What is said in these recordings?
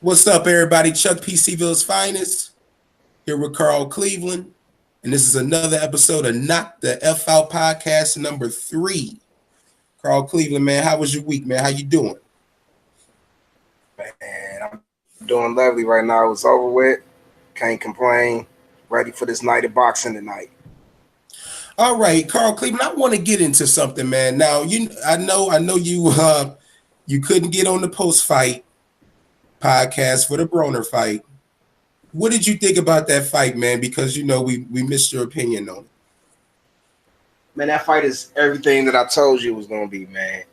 What's up, everybody? Chuck P. C-Ville's finest here with Carl Cleveland, and this is another episode of Knock the F Out podcast number 3. Carl Cleveland, man, how was your week, man? How you doing? Man, I'm doing lovely right now. It's over with. Can't complain. Ready for this night of boxing tonight. All right, Carl Cleveland, I want to get into something, man. Now, I know you couldn't get on the post-fight podcast for the Broner fight. What did you think about that fight, man? Because we missed your opinion on it. Man, that fight is everything that I told you it was going to be, man.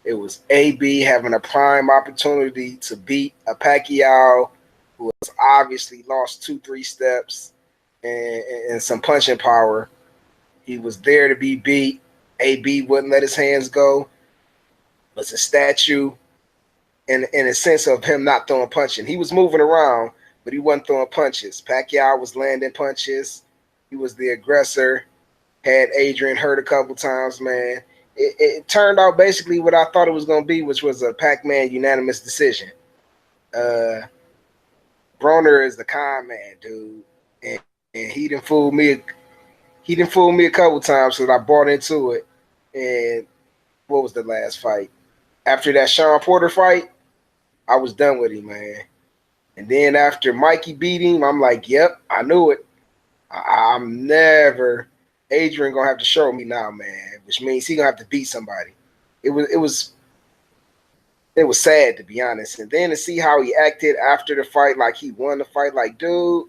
It was AB having a prime opportunity to beat a Pacquiao who has obviously lost 2-3 steps and some punching power. He was there to be beat. AB wouldn't let his hands go. Was a statue in a sense of him not throwing punching. He was moving around, but he wasn't throwing punches. Pacquiao was landing punches. He was the aggressor. Had Adrian hurt a couple times, man. It turned out basically what I thought it was going to be, which was a Pac-Man unanimous decision. Broner is the con man, dude. And he didn't fool me. He didn't fool me a couple times, so I bought into it. And what was the last fight? After that Sean Porter fight, I was done with him, man. And then after Mikey beat him, I'm like, yep, I knew it. I'm never Adrian gonna have to show me now, man, which means he gonna have to beat somebody. It was sad, to be honest. And then to see how he acted after the fight, like he won the fight, like, dude,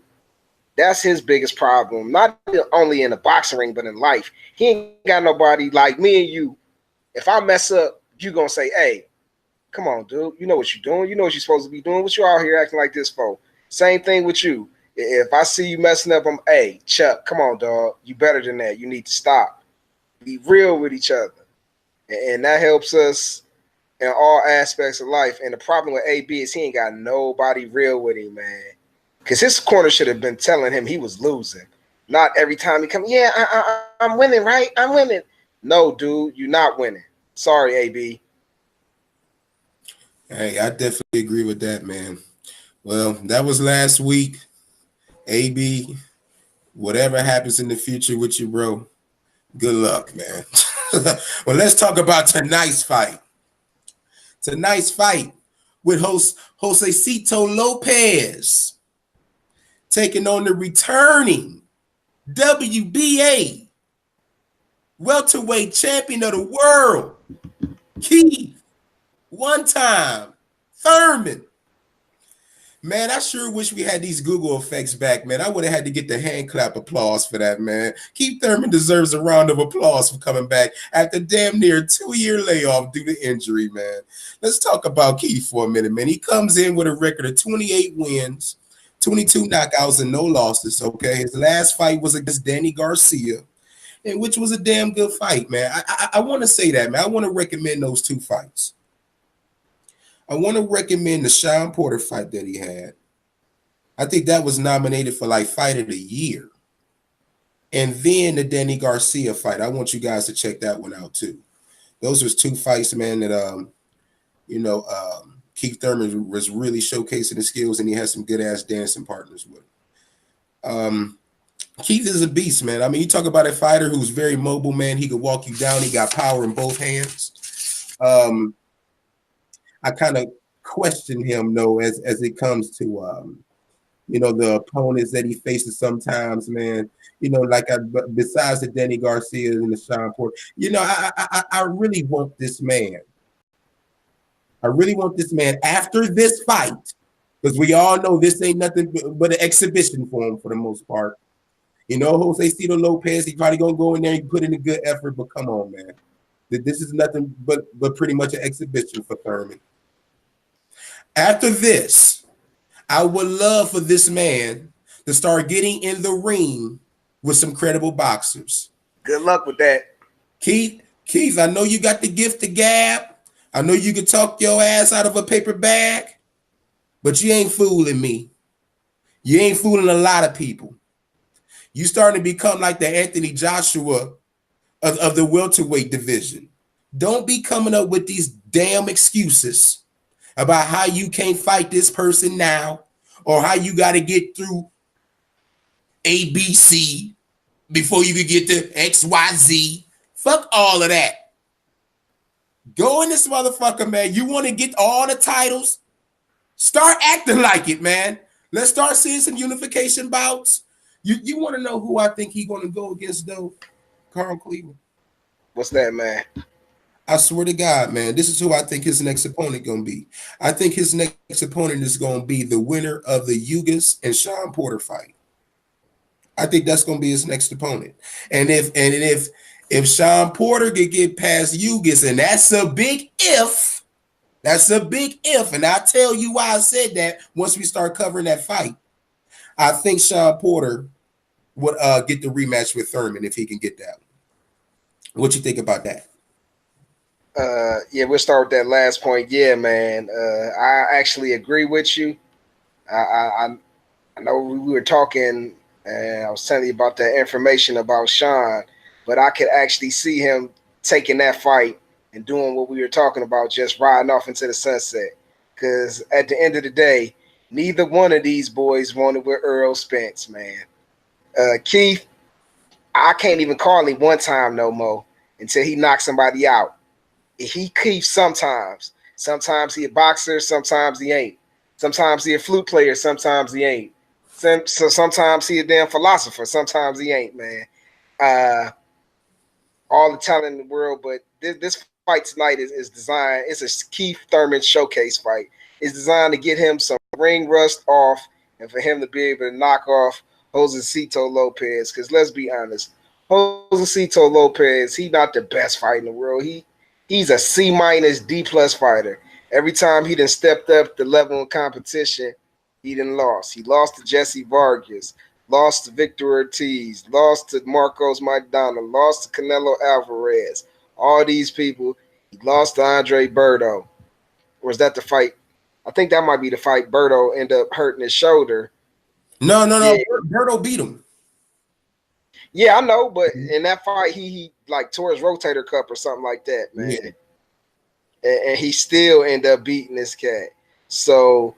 that's his biggest problem. Not only in the boxing ring, but in life. He ain't got nobody like me and you. If I mess up, you gonna say, hey, come on, dude. You know what you're doing. You know what you're supposed to be doing. What you out here acting like this for? Same thing with you. If I see you messing up, I'm, hey, Chuck, come on, dog. You better than that. You need to stop. Be real with each other. And that helps us in all aspects of life. And the problem with AB is he ain't got nobody real with him, man. Because his corner should have been telling him he was losing. Not every time he come, yeah, I'm winning, right? I'm winning. No, dude, you're not winning. Sorry, AB. Hey, I definitely agree with that, man. Well, that was last week. AB, whatever happens in the future with you, bro, good luck, man. Well, let's talk about tonight's fight. Tonight's fight with Josesito Lopez taking on the returning WBA Welterweight Champion of the World, Keith, one time, Thurman. Man, I sure wish we had these Google effects back, man. I would have had to get the hand clap applause for that, man. Keith Thurman deserves a round of applause for coming back after damn near 2-year layoff due to injury, man. Let's talk about Keith for a minute, man. He comes in with a record of 28 wins, 22 knockouts, and no losses, okay? His last fight was against Danny Garcia, and which was a damn good fight, man. I want to say that, man. I want to recommend those 2 fights. I want to recommend the Sean Porter fight that he had. I think that was nominated for like Fight of the Year. And then the Danny Garcia fight. I want you guys to check that one out too. Those was 2 fights, man, that Keith Thurman was really showcasing his skills, and he had some good ass dancing partners with him. Keith is a beast, man. I mean, you talk about a fighter who's very mobile, man. He could walk you down. He got power in both hands. I kind of question him, though, as it comes to, the opponents that he faces sometimes, man. Besides the Danny Garcia and the Sean Porter, I really want this man. I really want this man after this fight, because we all know this ain't nothing but an exhibition for him for the most part. Josesito Lopez, he's probably going to go in there and put in a good effort, but come on, man. This is nothing but pretty much an exhibition for Thurman. After this, I would love for this man to start getting in the ring with some credible boxers. Good luck with that. Keith, I know you got the gift of gab. I know you can talk your ass out of a paper bag, but you ain't fooling me. You ain't fooling a lot of people. You starting to become like the Anthony Joshua of the welterweight division. Don't be coming up with these damn excuses about how you can't fight this person now, or how you got to get through ABC before you could get to XYZ. Fuck all of that. Go in this motherfucker, man. You want to get all the titles? Start acting like it, man. Let's start seeing some unification bouts. You want to know who I think he's going to go against, though? Carl Cleveland. What's that, man? I swear to God, man, this is who I think his next opponent going to be. I think his next opponent is going to be the winner of the Ugas and Sean Porter fight. I think that's going to be his next opponent. And if Sean Porter could get past Ugas, and that's a big if. That's a big if. And I'll tell you why I said that once we start covering that fight. I think Sean Porter would get the rematch with Thurman if he can get that. What you think about that? Yeah, we'll start with that last point. Yeah, man. I actually agree with you. I know we were talking, and I was telling you about that information about Sean, but I could actually see him taking that fight and doing what we were talking about, just riding off into the sunset. Because at the end of the day, neither one of these boys wanted with Earl Spence, man. Keith, I can't even call him one time no more until he knocks somebody out. He keeps sometimes. Sometimes he a boxer, sometimes he ain't. Sometimes he a flute player, sometimes he ain't. So sometimes he a damn philosopher, sometimes he ain't, man. All the talent in the world, but this fight tonight is designed, it's a Keith Thurman showcase fight. It's designed to get him some ring rust off and for him to be able to knock off Josesito Lopez. Because let's be honest, Josesito Lopez, he's not the best fighter in the world. He's a C- D+ fighter. Every time he done stepped up the level of competition, he done lost. He lost to Jesse Vargas, lost to Victor Ortiz, lost to Marcos Maidana, lost to Canelo Alvarez. All these people. He lost to Andre Berto. Or is that the fight? I think that might be the fight. Berto ended up hurting his shoulder. No. Yeah. Berto beat him. Yeah, I know, but in that fight, he like tore his rotator cuff or something like that, man. Yeah. And he still ended up beating this cat. So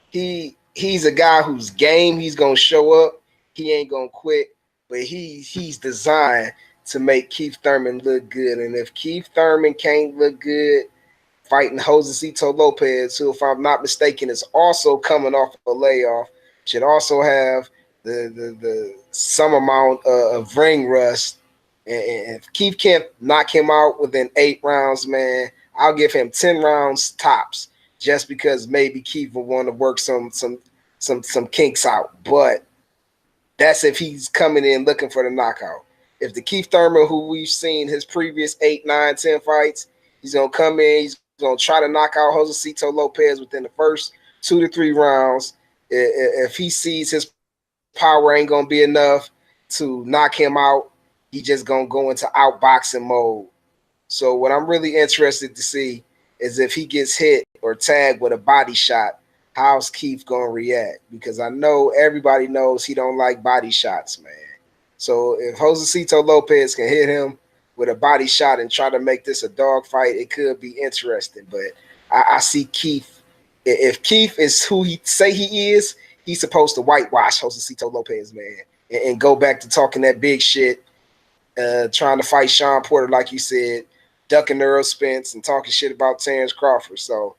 he's a guy who's game. He's gonna show up. He ain't gonna quit. But he's designed to make Keith Thurman look good. And if Keith Thurman can't look good fighting Josesito Lopez, who, if I'm not mistaken, is also coming off a layoff, should also have the some amount of ring rust. And if Keith can't knock him out within 8 rounds, man, I'll give him 10 rounds tops, just because maybe Keith will want to work some kinks out. But that's if he's coming in looking for the knockout. If the Keith Thurman who we've seen his previous 8, 9, 10 fights, he's gonna come in, he's gonna try to knock out Josesito Lopez within the first 2 to 3 rounds. If he sees his power ain't gonna be enough to knock him out, he just gonna go into outboxing mode. So what I'm really interested to see is if he gets hit or tagged with a body shot, how's Keith gonna react? Because I know everybody knows he don't like body shots, man. So if Josesito Lopez can hit him with a body shot and try to make this a dog fight, it could be interesting. But I see Keith. If Keith is who he say he is, he's supposed to whitewash Josesito Lopez, man, and go back to talking that big shit, trying to fight Sean Porter, like you said, ducking Earl Spence and talking shit about Terrence Crawford. So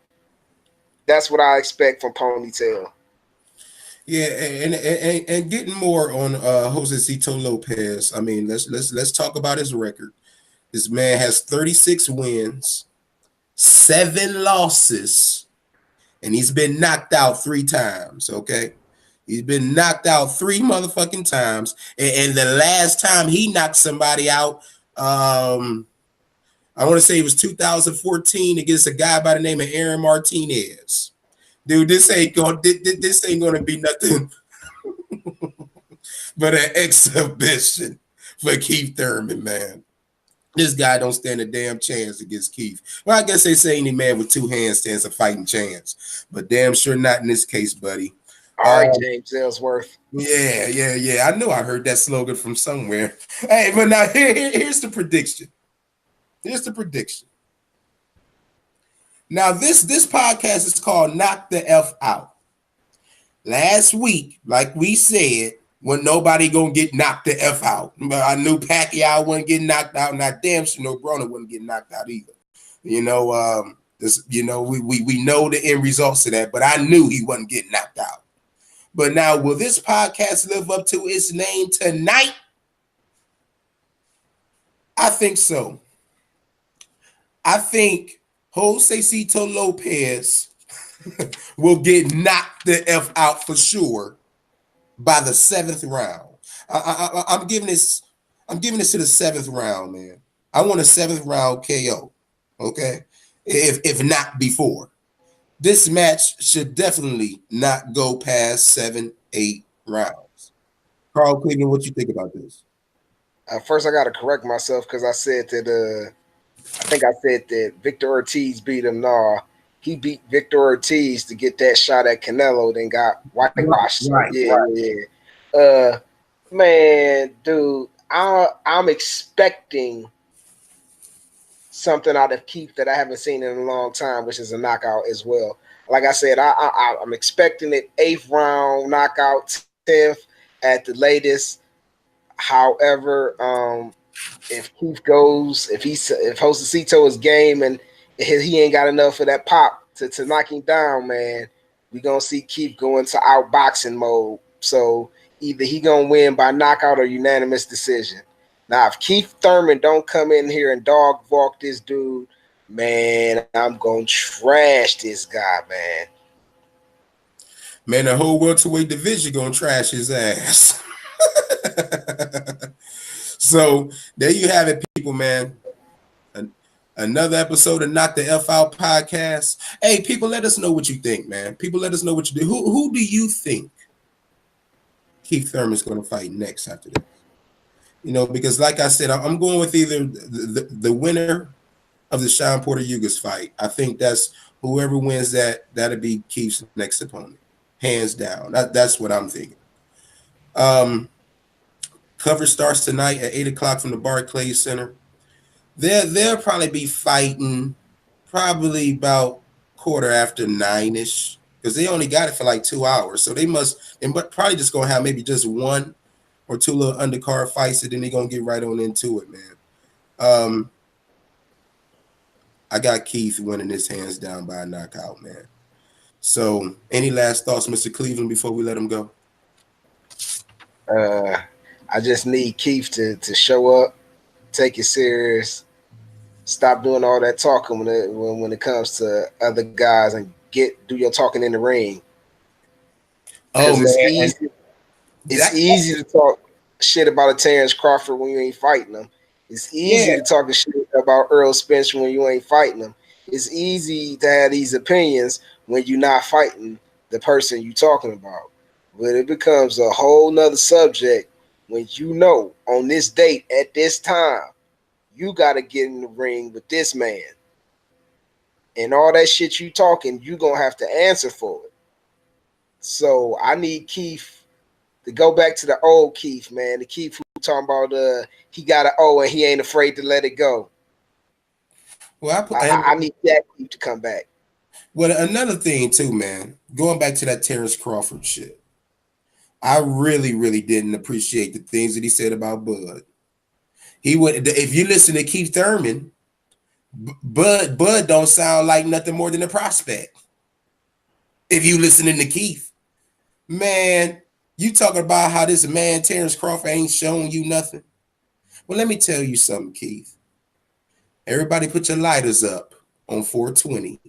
that's what I expect from Ponytail. Yeah, and getting more on Josesito Lopez. I mean, let's talk about his record. This man has 36 wins, 7 losses, and he's been knocked out 3 times. Okay, he's been knocked out 3 motherfucking times, and the last time he knocked somebody out, I want to say it was 2014 against a guy by the name of Aaron Martinez. Dude, this ain't gonna be nothing but an exhibition for Keith Thurman, man. This guy don't stand a damn chance against Keith. Well, I guess they say any man with 2 hands stands a fighting chance, but damn sure not in this case, buddy. All right, James Ellsworth. Yeah. I knew I heard that slogan from somewhere. Hey, but now here's the prediction. Here's the prediction. Now, this podcast is called Knock the F Out. Last week, like we said, when nobody gonna get knocked the F out. But I knew Pacquiao wasn't getting knocked out, and I damn sure no Broner wasn't getting knocked out either. You know, we know the end results of that, but I knew he wasn't getting knocked out. But now, will this podcast live up to its name tonight? I think so. I think Josesito Lopez will get knocked the F out for sure by the 7th round. I'm giving this to the 7th round, man. I want a 7th round KO. Okay. If not before. This match should definitely not go past 7-8 rounds. Carl Cleveland, what you think about this? First, I got to correct myself because I said that I think I said that Victor Ortiz beat him. No, he beat Victor Ortiz to get that shot at Canelo, then got whitewashed. Right. Man, dude, I'm expecting something out of Keith that I haven't seen in a long time, which is a knockout as well. Like I said, I'm expecting it 8th round knockout, 10th at the latest. However, if Keith goes, if Josesito is game and he ain't got enough of that pop to knock him down, man, we gonna see Keith go into outboxing mode. So either he gonna win by knockout or unanimous decision. Now, if Keith Thurman don't come in here and dog walk this dude, man, I'm gonna trash this guy, man. Man, the whole welterweight division gonna trash his ass. So there you have it, people, man. Another episode of Knock the F Out podcast. Hey, people, let us know what you think, man. People, let us know what you do. Who do you think Keith Thurman's going to fight next after this? You know, because like I said, I'm going with either the winner of the Sean Porter Ugas fight. I think that's whoever wins that'll be Keith's next opponent, hands down. That's what I'm thinking. Cover starts tonight at 8 o'clock from the Barclays Center. They'll probably be fighting probably about 9:15-ish because they only got it for like 2 hours. So they probably just gonna have maybe just 1 or 2 little undercard fights, and then they're gonna get right on into it, man. I got Keith winning this hands down by a knockout, man. So any last thoughts, Mr. Cleveland, before we let him go? I just need Keith to show up, take it serious, stop doing all that talking when it comes to other guys, and do your talking in the ring. Oh, man. It's easy to talk shit about a Terrence Crawford when you ain't fighting him. It's easy to talk shit about Earl Spence when you ain't fighting him. It's easy to have these opinions when you're not fighting the person you're talking about. But it becomes a whole nother subject when you know on this date at this time you got to get in the ring with this man. And all that shit you talking, you going to have to answer for it. So I need Keith to go back to the old Keith, man. The Keith who talking about he got an O and he ain't afraid to let it go. Well, I need that Keith to come back. Well, another thing too, man, going back to that Terrence Crawford shit, I really, really didn't appreciate the things that he said about Bud. He would, if you listen to Keith Thurman, Bud don't sound like nothing more than a prospect. If you listening to Keith, man, you talking about how this man Terrence Crawford ain't showing you nothing. Well, let me tell you something, Keith. Everybody put your lighters up on 420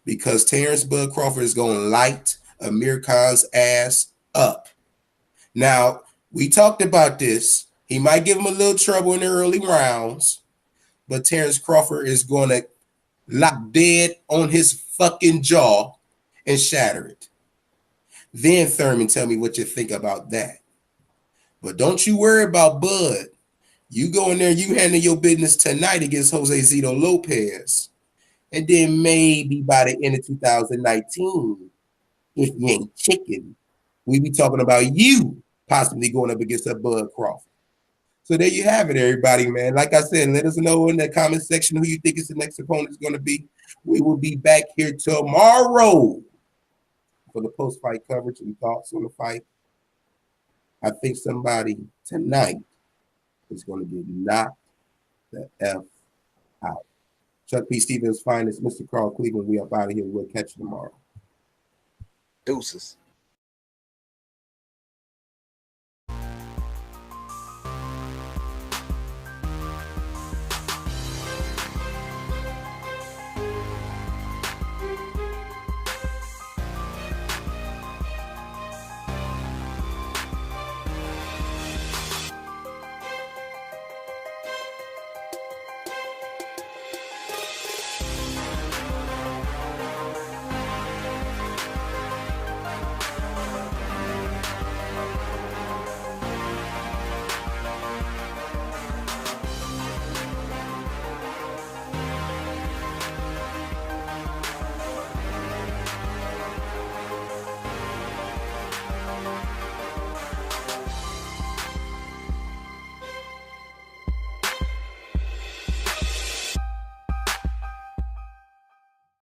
because Terrence Bud Crawford is going to light Amir Khan's ass up. Now, we talked about this. He might give him a little trouble in the early rounds, but Terrence Crawford is going to lock dead on his fucking jaw and shatter it. Then, Thurman, tell me what you think about that. But don't you worry about Bud. You go in there, you handle your business tonight against Josesito Lopez. And then maybe by the end of 2019, if you ain't chicken, we be talking about you possibly going up against a Bud Crawford. So there you have it, everybody, man. Like I said, let us know in the comment section who you think is the next opponent is going to be. We will be back here tomorrow for the post-fight coverage and thoughts on the fight. I think somebody tonight is going to get knocked the F out. Chuck P. Stevens' finest, Mr. Carl Cleveland. We up out of here. We'll catch you tomorrow. Deuces.